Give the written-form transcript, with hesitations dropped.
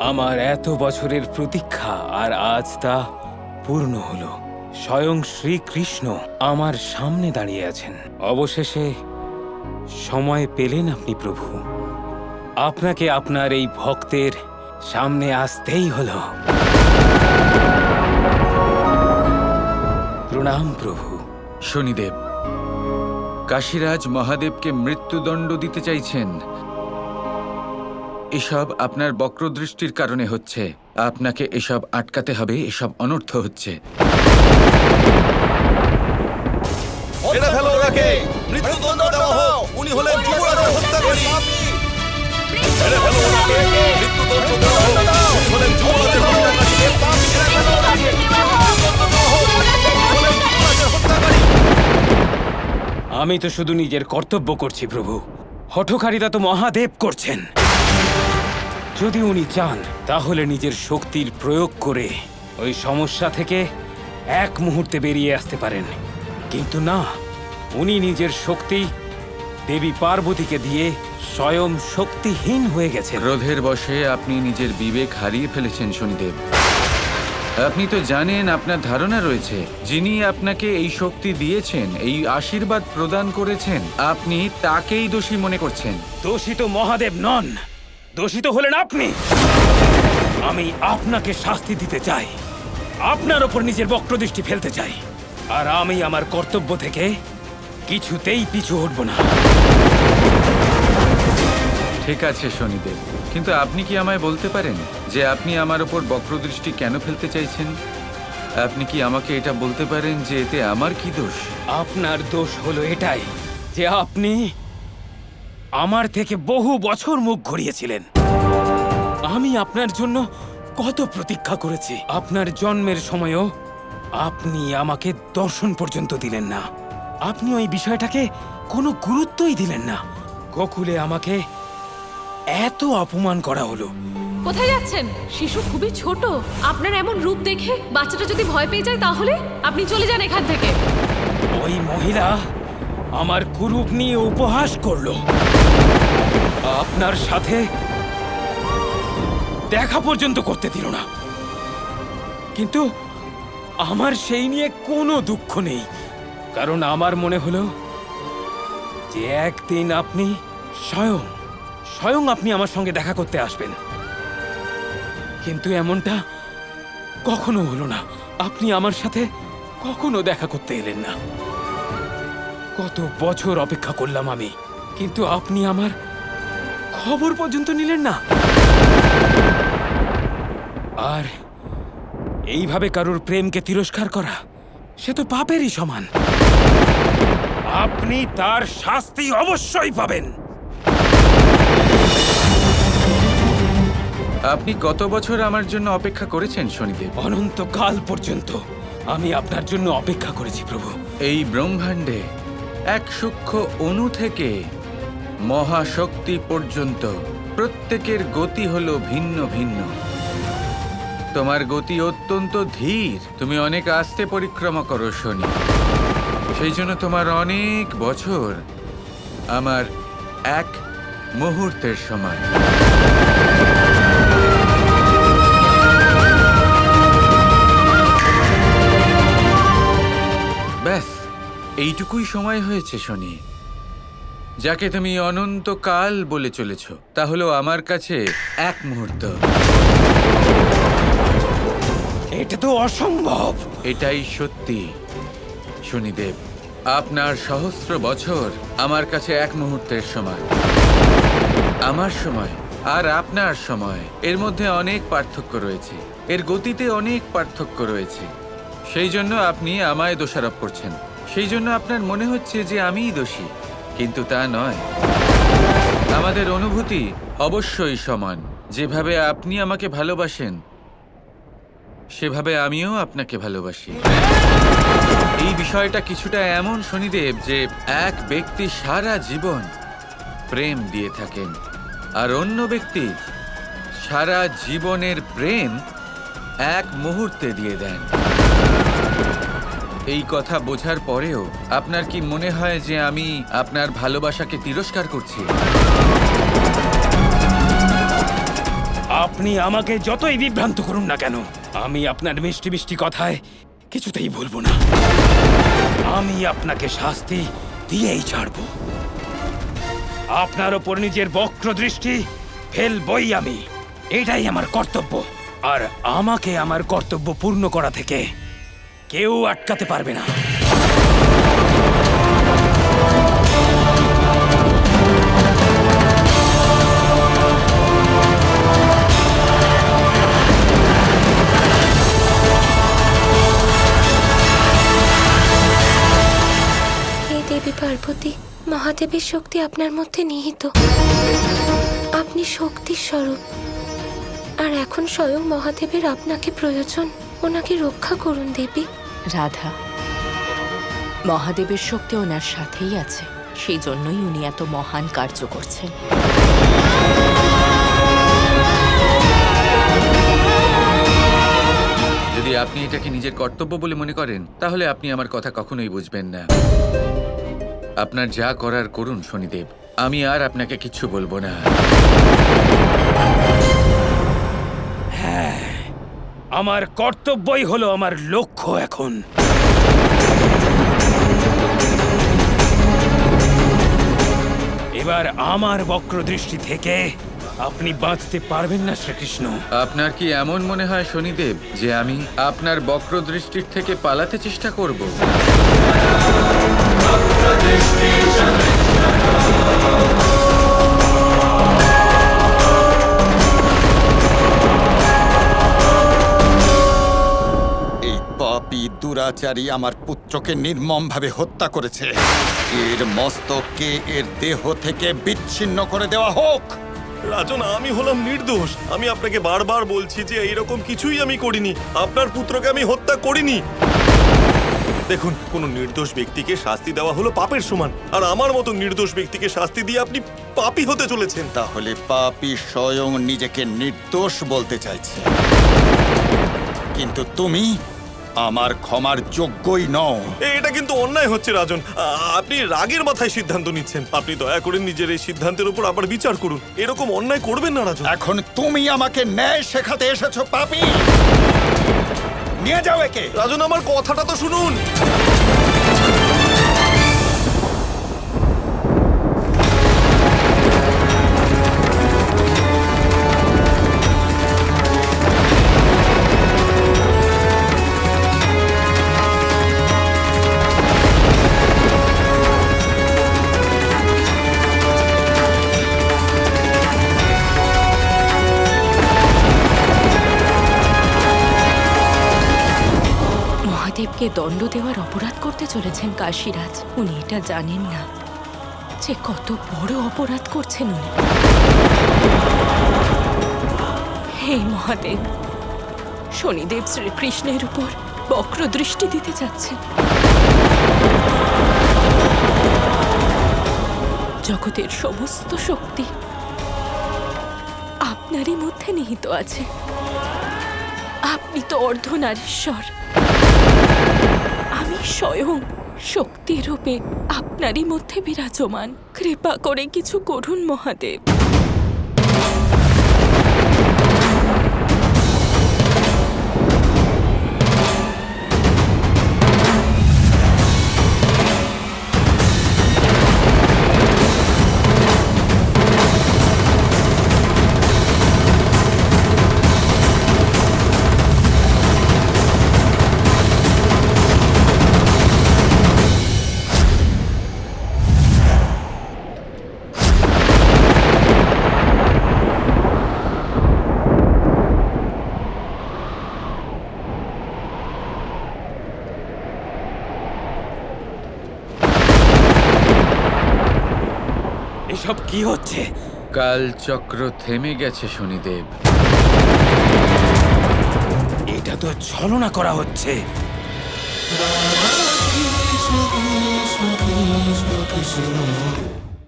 আমার এত বছরের প্রতীক্ষা আর আজ তা পূর্ণ হলো। স্বয়ং শ্রীকৃষ্ণ আমার সামনে দাঁড়িয়ে আছেন। অবশেষে সময় পেলেন আপনি প্রভু। আপনাকে আপনার এই ভক্তের সামনে আসতেই হলো। প্রণাম প্রভু। শনিদেব, কাশীরাজ মহাদেবকে মৃত্যুদণ্ড দিতে চাইছেন। এসব আপনার বক্রদৃষ্টির কারণে হচ্ছে। আপনাকে এসব আটকাতে হবে। এসব অনর্থ হচ্ছে। মেরে ফেলো ওনাকে, মৃত্যুদণ্ড দেওয়া হোক। উনি হলেন যুবরাজের হত্যাকারী। মেরে ফেলো ওনাকে, মৃত্যুদণ্ড দেওয়া হোক। উনি হলেন যুবরাজের হত্যাকারী। আমি তো শুধু নিজের কর্তব্য করছি প্রভু। হঠকারিতা তো মহাদেব করছেন। যদি উনি চান তাহলে নিজের শক্তির প্রয়োগ করে ওই সমস্যা থেকে এক মুহূর্তে বেরিয়ে আসতে পারেন, কিন্তু না, উনি নিজের শক্তি দেবী পার্বতীকে দিয়ে স্বয়ং শক্তিহীন হয়ে গেছেন। ক্রোধের বশে আপনি নিজের বিবেক হারিয়ে ফেলেছেন শনিদেব। আপনি তো জানেন, আপনার ধারণা রয়েছে যিনি আপনাকে এই শক্তি দিয়েছেন, এই আশীর্বাদ প্রদান করেছেন, আপনি তাকেই দোষী মনে করছেন। দোষী তো মহাদেব নন, দোষী তো হলেন আপনি। আমি আপনাকে শাস্তি দিতে চাই, আপনার ওপর নিজের বক্রদৃষ্টি ফেলতে চাই, আর আমি আমার কর্তব্য থেকে কিছুতেই পিছু হটব না। ঠিক আছে শনিদেব, কিন্তু আপনি কি আমায় বলতে পারেন যে আপনি আমার ওপর বক্রদৃষ্টি কেন ফেলতে চাইছেন? আপনি কি আমাকে এটা বলতে পারেন যে এতে আমার কি দোষ? আপনার দোষ হলো এটাই যে আপনি আমার থেকে বহু বছর মুখ ঘুরিয়েছিলেন। আমি আপনার জন্য কত প্রতীক্ষা করেছি। আপনার জন্মের সময়ও আপনি আমাকে দর্শন পর্যন্ত দিলেন না। আপনি ওই বিষয়টাকে কোনো গুরুত্বই দিলেন না। গোকুলে আমাকে এত অপমান করা হলো। কোথায় যাচ্ছেন? শিশু খুবই ছোট। আপনার এমন রূপ দেখে বাচ্চাটা যদি ভয় পেয়ে যায় তাহলে আপনি চলে যান এখান থেকে। ওই মহিলা আমার কুরূপ নিয়ে উপহাস করলো। আপনার সাথে দেখা পর্যন্ত করতে দিল না। কিন্তু আমার সেই নিয়ে কোনো দুঃখ নেই, কারণ আমার মনে হলো যে একদিন আপনি স্বয়ং আপনি আমার সঙ্গে দেখা করতে আসবেন। কিন্তু এমনটা কখনো হলো না। আপনি আমার সাথে কখনো দেখা করতে এলেন না। কত বছর অপেক্ষা করলাম আমি, কিন্তু আপনি আমার খবর পর্যন্ত নিলেন না। আর এইভাবে কারোর প্রেমকে তিরস্কার করা, সে তো পাপেরই সমান। আপনি তার শাস্তি অবশ্যই পাবেন। আপনি কত বছর আমার জন্য অপেক্ষা করেছেন শনিদেব? অনন্তকাল পর্যন্ত আমি আপনার জন্য অপেক্ষা করেছি প্রভু। এই ব্রহ্মাণ্ডে এক সূক্ষ্ম অণু থেকে মহাশক্তি পর্যন্ত প্রত্যেকের গতি হলো ভিন্ন ভিন্ন। তোমার গতি অত্যন্ত ধীর। তুমি অনেক আস্তে পরিক্রমা করো শনি। সেই জন্য তোমার অনেক বছর আমার এক মুহূর্তের সমান। ব্যাস এইটুকুই সময় হয়েছে শনি। যাকে তুমি অনন্তকাল বলে চলেছ, তা হলো আমার কাছে এক মুহূর্ত। এটা তো অসম্ভব। এটাই সত্যি শনিদেব। আপনার সহস্র বছর আমার কাছে এক মুহূর্তের সমান। আমার সময় আর আপনার সময়, এর মধ্যে অনেক পার্থক্য রয়েছে। এর গতিতে অনেক পার্থক্য রয়েছে। সেই জন্য আপনি আমায় দোষারোপ করছেন। সেই জন্য আপনার মনে হচ্ছে যে আমিই দোষী, কিন্তু তা নয়। আমাদের অনুভূতি অবশ্যই সমান। যেভাবে আপনি আমাকে ভালোবাসেন, সেভাবে আমিও আপনাকে ভালোবাসি। এই বিষয়টা কিছুটা এমন শনিদেব যে এক ব্যক্তি সারা জীবন প্রেম দিয়ে থাকেন, আর অন্য ব্যক্তি সারা জীবনের প্রেম এক মুহূর্তে দিয়ে দেন। এই কথা বোঝার পরেও আপনার কি মনে হয় যে আমি আপনার ভালোবাসাকে তিরস্কার করছি? আপনি আমাকে যতই বিভ্রান্ত করুন না কেন, আমি আপনার মিষ্টি মিষ্টি কথায় কিছুতেই ভুলবো না। আমি আপনাকে শাস্তি দিয়েই ছাড়বো। আপনার ওপর নিজের বক্র দৃষ্টি ফেলবই আমি, এটাই আমার কর্তব্য। আর আমাকে আমার কর্তব্য পূর্ণ করা থেকে কেউ আটকাতে পারবে না। হে দেবী পার্বতী, মহাদেবের শক্তি আপনার মধ্যে নিহিত। আপনি শক্তির স্বরূপ, আর এখন স্বয়ং মহাদেবের আপনাকে প্রয়োজন। ওনাকে রক্ষা করুন দেবী। রাধা, মহাদেবের শক্তি ওনার সাথেই আছে, সেই জন্যই উনি এত মহান কার্য করছেন। যদি আপনি এটাকে নিজের কর্তব্য বলে মনে করেন, তাহলে আপনি আমার কথা কখনোই বুঝবেন না। আপনার যা করার করুন শনিদেব, আমি আর আপনাকে কিচ্ছু বলবো না। আমার কর্তব্যই হলো আমার লক্ষ্য এখন। এবার আমার বক্র দৃষ্টি থেকে আপনি বাঁচতে পারবেন না শ্রীকৃষ্ণ। আপনার কি এমন মনে হয় শনিদেব যে আমি আপনার বক্র দৃষ্টির থেকে পালাতে চেষ্টা করব? এই পাপী দুরাচারী আমার পুত্রকে নির্মমভাবে হত্যা করেছে। এর মস্তককে এর দেহ থেকে বিচ্ছিন্ন করে দেওয়া হোক। রাজন, আমি হলাম নির্দোষ। আমি আপনাকে বারবার বলছি যে এইরকম কিছুই আমি করিনি। আপনার পুত্রকে আমি হত্যা করিনি। দেখুন, কোন নির্দোষ ব্যক্তিকে শাস্তি দেওয়া হলো পাপের সমান, আর আমার মতো নির্দোষ ব্যক্তিকে শাস্তি দিয়ে আপনি পাপী হতে চলেছেন। তাহলে পাপী স্বয়ং নিজেকে নির্দোষ বলতে চাইছে, কিন্তু তুমি আমার ক্ষমার যোগ্যই নও। এটা কিন্তু অন্যায় হচ্ছে রাজন। আপনি রাগের মাথায় সিদ্ধান্ত নিচ্ছেন। আপনি দয়া করে নিজের এই সিদ্ধান্তের উপর আবার বিচার করুন। এরকম অন্যায় করবেন না রাজন। এখন তুমি আমাকে ন্যায় শেখাতে এসেছো পাপী। নিয়ে যাও একে। রাজন, আমার কথাটা তো শুনুন। মহাদেবকে দণ্ড দেওয়ার অপরাধ করতে চলেছেন কাশীরাজ। উনি এটা জানেন না যে কত বড় অপরাধ করছেন উনি। হে মহাদেব, শনিদেব শ্রীকৃষ্ণের উপর বক্র দৃষ্টি দিতে যাচ্ছেন। জগতের সমস্ত শক্তি আপনারই মধ্যে নিহিত আছে। আপনি তো অর্ধনারীশ্বর। আমি স্বয়ং শক্তি রূপে আপনারই মধ্যে বিরাজমান। কৃপা করে কিছু করুন মহাদেব। এসব কি হচ্ছে? কালচক্র থেমে গেছে শনিদেব। এটা তো ছলনা করা হচ্ছে। Krishna Krishna Krishna Krishna